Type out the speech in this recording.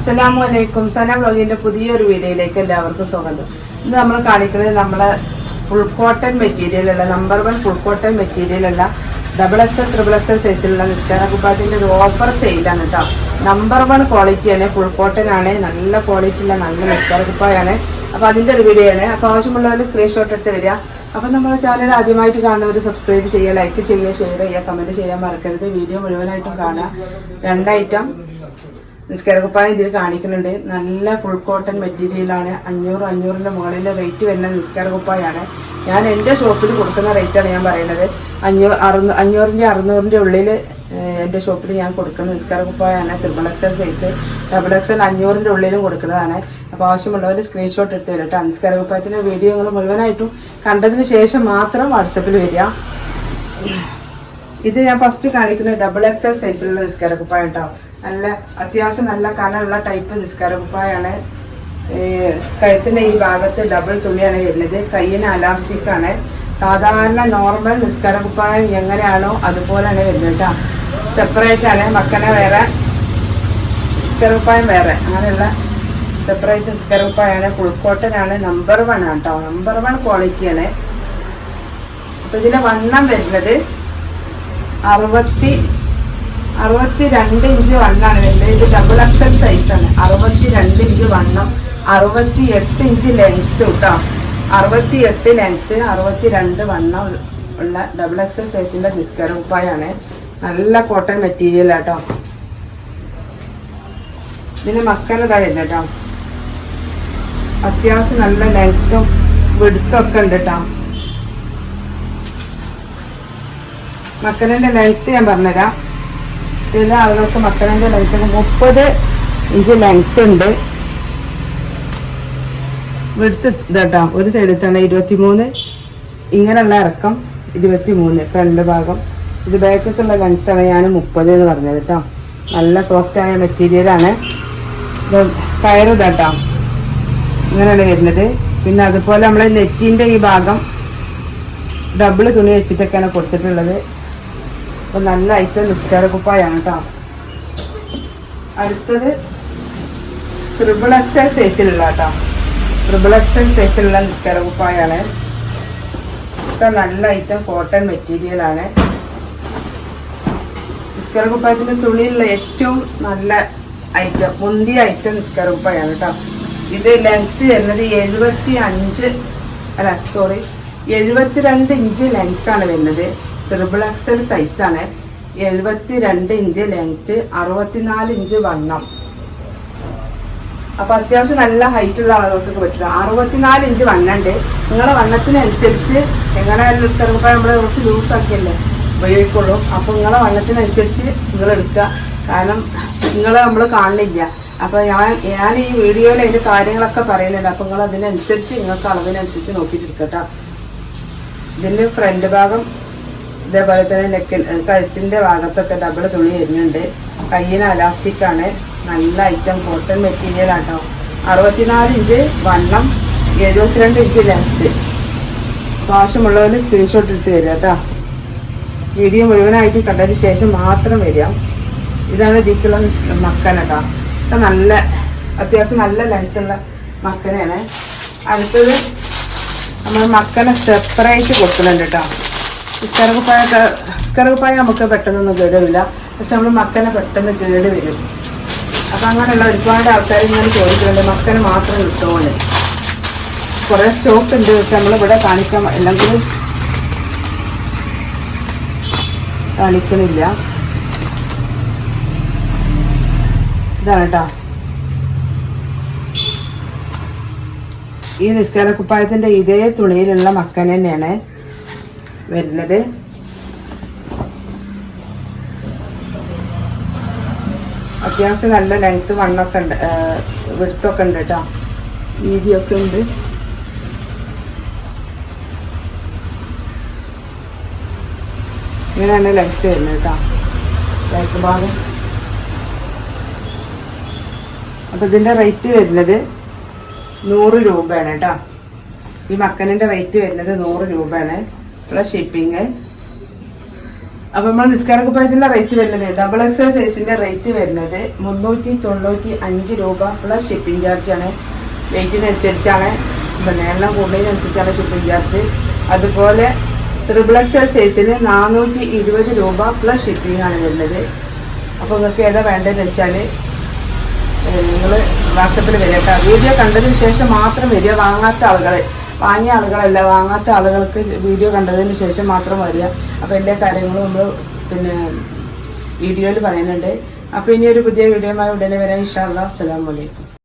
അസ്സലാമലൈക്കും. സന വ്ലോഗിന്റെ പുതിയൊരു വീഡിയോയിലേക്ക് എല്ലാവർക്കും സ്വാഗതം. ഇന്ന് നമ്മൾ കാണിക്കുന്നത് നമ്മളെ ഫുൾ കോട്ടൺ മെറ്റീരിയലുള്ള നമ്പർ 1 ഫുൾ കോട്ടൺ മെറ്റീരിയലുള്ള XXL, XXL സൈസിലുള്ള നിസ്കാര കുപ്പായത്തിന്റെ ഒരു ഓഫർ സെയിലാണ് കേട്ടോ. നമ്പർ 1 ക്വാളിറ്റിയാണ്, ഫുൾ കോട്ടൺ ആണ്, നല്ല ക്വാളിറ്റി ഉള്ള നല്ല നിസ്കാര കുപ്പായാണ്. അപ്പോൾ അതിന്റെ ഒരു വീഡിയോ ആണ്. അപ്പോൾ ആവശ്യമുള്ളവർ സ്ക്രീൻഷോട്ട് എടുത്ത് വരിക. അപ്പം നമ്മുടെ ചാനൽ ആദ്യമായിട്ട് കാണുന്നവർ സബ്സ്ക്രൈബ് ചെയ്യുക, ലൈക്ക് ചെയ്യുക, ഷെയർ ചെയ്യുക, കമൻറ്റ് ചെയ്യാൻ മറക്കരുത്. വീഡിയോ മുഴുവനായിട്ടും കാണുക. 2 ഐറ്റം നിസ്കാര കുപ്പായം ഇതിൽ കാണിക്കുന്നുണ്ട്. നല്ല ഫുൾ കോട്ടൺ മെറ്റീരിയലാണ്. 500 മുകളിൽ റേറ്റ് വരുന്ന നിസ്കാര കുപ്പായാണ്. ഞാൻ എൻ്റെ ഷോപ്പിൽ കൊടുക്കുന്ന റേറ്റാണ് ഞാൻ പറയുന്നത്. 500 600 ഉള്ളിൽ എൻ്റെ ഷോപ്പിൽ ഞാൻ കൊടുക്കുന്ന നിസ്കാര കുപ്പായാണ്. XXL സൈസ്, XXL 500 ഉള്ളിലും കൊടുക്കുന്നതാണ്. അപ്പോൾ ആവശ്യമുള്ളവർ സ്ക്രീൻഷോട്ട് എടുത്ത് വരും കേട്ടോ. നിസ്കാര കുപ്പായത്തിൻ്റെ വീഡിയോ നിങ്ങൾ മുഴുവനായിട്ടും കണ്ടതിന് ശേഷം മാത്രം വാട്സപ്പിൽ വരിക. ഇത് ഞാൻ ഫസ്റ്റ് കാണിക്കുന്നത് XXL സൈസിലുള്ള നിസ്കാര കുപ്പായം കേട്ടോ. നല്ല അത്യാവശ്യം നല്ല കനമുള്ള ടൈപ്പ് നിസ്കാര കുപ്പായാണ്. കഴുത്തിൻ്റെ ഈ ഭാഗത്ത് ഡബിൾ തുണിയാണ് വരുന്നത്. കയ്യിന് അലാസ്റ്റിക് ആണ്. സാധാരണ നോർമൽ നിസ്കാര കുപ്പായം എങ്ങനെയാണോ അതുപോലെയാണ് വരുന്നത് കേട്ടോ. സെപ്പറേറ്റ് ആണ്. മക്കനെ വേറെ, നിസ്കാര കുപ്പായം വേറെ, അങ്ങനെയുള്ള സെപ്പറേറ്റ് നിസ്കാര കുപ്പായാണ്. ഫുൾ കോട്ടൺ ആണ്. നമ്പർ 1 ആണ് കേട്ടോ. നമ്പർ 1 ക്വാളിറ്റിയാണ്. അപ്പോൾ ഇതിലെ വണ്ണം വരുന്നത് 62 ഇഞ്ച് വണ്ണാണ് വരുന്നത്. ഇത് XXL സൈസാണ്. 62 ഇഞ്ച് വണ്ണം, 68 ഇഞ്ച് ലെങ്ത്ത് കേട്ടോ. 68 ലെങ്ത്ത്, 62 വണ്ണം ഉള്ള XXL സൈസിന്റെ നിസ്കാര കുപ്പായാണ്. നല്ല കോട്ടൺ മെറ്റീരിയൽ ആട്ടോ. ഇതിന് മക്കനതാ വരുന്നത് കേട്ടോ. അത്യാവശ്യം നല്ല ലെങ്ത്തും വെടുത്തൊക്കെ ഉണ്ട് കേട്ടോ. മക്കനന്റെ ലെങ്ത്ത് ഞാൻ പറഞ്ഞുതരാം. ചില ആളുകൾക്ക് മക്കനന്റെ ലെങ്ത്ത് 30 ഇഞ്ച് ലെങ്ത്ത് ഉണ്ട്. വെടുത്ത് ഇതാട്ടോ. ഒരു സൈഡിൽ തന്നെ 23, ഇങ്ങനെയുള്ള ഇറക്കം 23 ഫ്രണ്ട് ഭാഗം. ഇത് ബാക്കൊക്കെയുള്ള ലെങ്ത്താണ് ഞാൻ 30 എന്ന് പറഞ്ഞത് കേട്ടോ. നല്ല സോഫ്റ്റ് ആയ മെറ്റീരിയലാണ്. കയറ് ഇതാട്ടോ, ഇങ്ങനെയാണ് വരുന്നത്. പിന്നെ അതുപോലെ നമ്മളെ നെറ്റിൻ്റെ ഈ ഭാഗം ഡബിൾ തുണി വെച്ചിട്ടൊക്കെയാണ് കൊടുത്തിട്ടുള്ളത്. അപ്പോൾ നല്ല ഐറ്റം നിസ്കാര കുപ്പായാണ് കേട്ടോ. അടുത്തത് XXL സൈസിലുള്ള കേട്ടോ. XXL സൈസിലുള്ള നിസ്കാര കുപ്പായാണ്. ഒക്കെ നല്ല ഐറ്റം കോട്ടൺ മെറ്റീരിയലാണ്. നിസ്കാര കുപ്പായത്തിൻ്റെ തുണിയുള്ള ഏറ്റവും നല്ല ഐറ്റം, മുന്തിയ ഐറ്റം നിസ്കാര കുപ്പായാണ് കേട്ടോ. ഇത് ലെങ്ത്ത് വരുന്നത് 72 ഇഞ്ച് ലെങ്ത്താണ് വരുന്നത്. XXL സൈസാണ്. 72 ഇഞ്ച് ലെങ്ത്ത്, 64 ഇഞ്ച് വണ്ണം. അപ്പൊ അത്യാവശ്യം നല്ല ഹൈറ്റ് ഉള്ള ആളുകൾക്ക് പറ്റില്ല. 64 ഇഞ്ച് വണ്ണുണ്ട്. നിങ്ങളുടെ വണ്ണത്തിനനുസരിച്ച് എങ്ങനെയായാലും നിസ്കാര കുപ്പായം നമ്മൾ കുറച്ച് ലൂസാക്കിയല്ലേ ഉപയോഗിക്കുള്ളൂ. അപ്പോൾ നിങ്ങളെ വണ്ണത്തിനനുസരിച്ച് നിങ്ങൾ എടുക്കുക. കാരണം നിങ്ങളെ നമ്മൾ കാണുന്നില്ല. അപ്പോൾ ഞാൻ ഈ വീഡിയോയിൽ അതിൻ്റെ കാര്യങ്ങളൊക്കെ പറയുന്നുണ്ട്. അപ്പോൾ നിങ്ങൾ അതിനനുസരിച്ച് നിങ്ങൾക്ക് അളവിനനുസരിച്ച് നോക്കിയിട്ട് എടുക്കട്ടോ. ഇതിൻ്റെ ഫ്രണ്ട് ഭാഗം ഇതേപോലെ തന്നെ കഴുത്തിൻ്റെ ഭാഗത്തൊക്കെ ഡബിൾ തുണി വരുന്നുണ്ട്. കയ്യിന് അലാസ്റ്റിക് ആണ്. നല്ല ഐറ്റം കോട്ടൺ മെറ്റീരിയൽ ആട്ടോ. 64 ഇഞ്ച് വണ്ണം, 72 ഇഞ്ച് ലെങ്ത്ത്. ആവശ്യമുള്ളവർ സ്ക്രീൻഷോട്ട് എടുത്ത് വരിക കേട്ടോ. വീഡിയോ മുഴുവനായിട്ട് കണ്ടതിന് ശേഷം മാത്രം വരിക. ഇതാണ് ഇതിക്കുള്ള മക്കന കേട്ടോ. ഒക്കെ നല്ല അത്യാവശ്യം നല്ല ലെങ്ത്തുള്ള മക്കനാണ്. അടുത്തത് നമ്മൾ മക്കനെ സെപ്പറേറ്റ് കൊടുക്കുന്നുണ്ട് കേട്ടോ. നിസ്കാര കുപ്പായം നമുക്ക് പെട്ടെന്നൊന്നും കേടുവില്ല. പക്ഷെ നമ്മൾ മക്കനെ പെട്ടെന്ന് കേട് വരും. അപ്പം അങ്ങനെയുള്ള ഒരുപാട് ആൾക്കാർ ഇങ്ങനെ ചോദിക്കുന്നുണ്ട് മക്കനെ മാത്രം കിട്ടുമോന്ന്. കുറേ സ്റ്റോക്ക് ഉണ്ട്. പക്ഷെ നമ്മളിവിടെ കാണിക്കാൻ എല്ലാം കൂടി കാണിക്കണില്ല. ഇതാണ് കേട്ടോ ഈ നിസ്കാര കുപ്പായത്തിൻ്റെ ഇതേ തുണിയിലുള്ള മക്കൻ തന്നെയാണ് വരുന്നത്. അത്യാവശ്യം നല്ല ലെങ്ത്ത് വണ്ണൊക്കെ ഉണ്ട്, വെടുത്തൊക്കെ ഉണ്ട് കേട്ടോ. വീതിയൊക്കെ ഉണ്ട്. ഇങ്ങനെയാണ് ലെങ്ത്ത് വരുന്നത് കേട്ടോ, ബാക്ക് ഭാഗം. അപ്പോൾ ഇതിൻ്റെ റേറ്റ് വരുന്നത് 100 രൂപയാണ് കേട്ടോ. ഈ മക്കനിൻ്റെ റേറ്റ് വരുന്നത് 100 രൂപയാണ്. Plus shipping. അപ്പൊ നമ്മൾ നിസ്കാര കുപ്പായത്തിന്റെ റേറ്റ് വരുന്നത് ഡബിൾ എക്സൽ സൈസിന്റെ റേറ്റ് വരുന്നത് 395 രൂപ പ്ലസ് ഷിപ്പിംഗ് ചാർജ് ആണ്. വെയിറ്റിനനുസരിച്ചാണ്, പിന്നെ എണ്ണം കൂടുന്നതിനനുസരിച്ചാണ് ഷിപ്പിംഗ് ചാർജ്. അതുപോലെ ട്രിപ്പിൾ എക്സൽ സൈസിന് 420 രൂപ പ്ലസ് ഷിപ്പിംഗ് ആണ് വരുന്നത്. അപ്പോൾ നിങ്ങൾക്ക് ഏതാ വേണ്ടതെന്ന് വെച്ചാൽ നിങ്ങൾ വാട്സപ്പിൽ വരിക കേട്ടോ. വീഡിയോ കണ്ടതിന് ശേഷം മാത്രം വരിക. വാങ്ങിയ ആളുകളല്ല, വാങ്ങാത്ത ആളുകൾക്ക് വീഡിയോ കണ്ടതിന് ശേഷം മാത്രം വരിക. അപ്പോൾ എല്ലാ കാര്യങ്ങളും നമ്മൾ പിന്നെ വീഡിയോയിൽ പറയുന്നുണ്ട്. അപ്പോൾ ഇനി ഒരു പുതിയ വീഡിയോയുമായി ഉടനെ വരാം. ഇൻഷാ അല്ലാഹ്. അസ്സലാമു അലൈക്കും.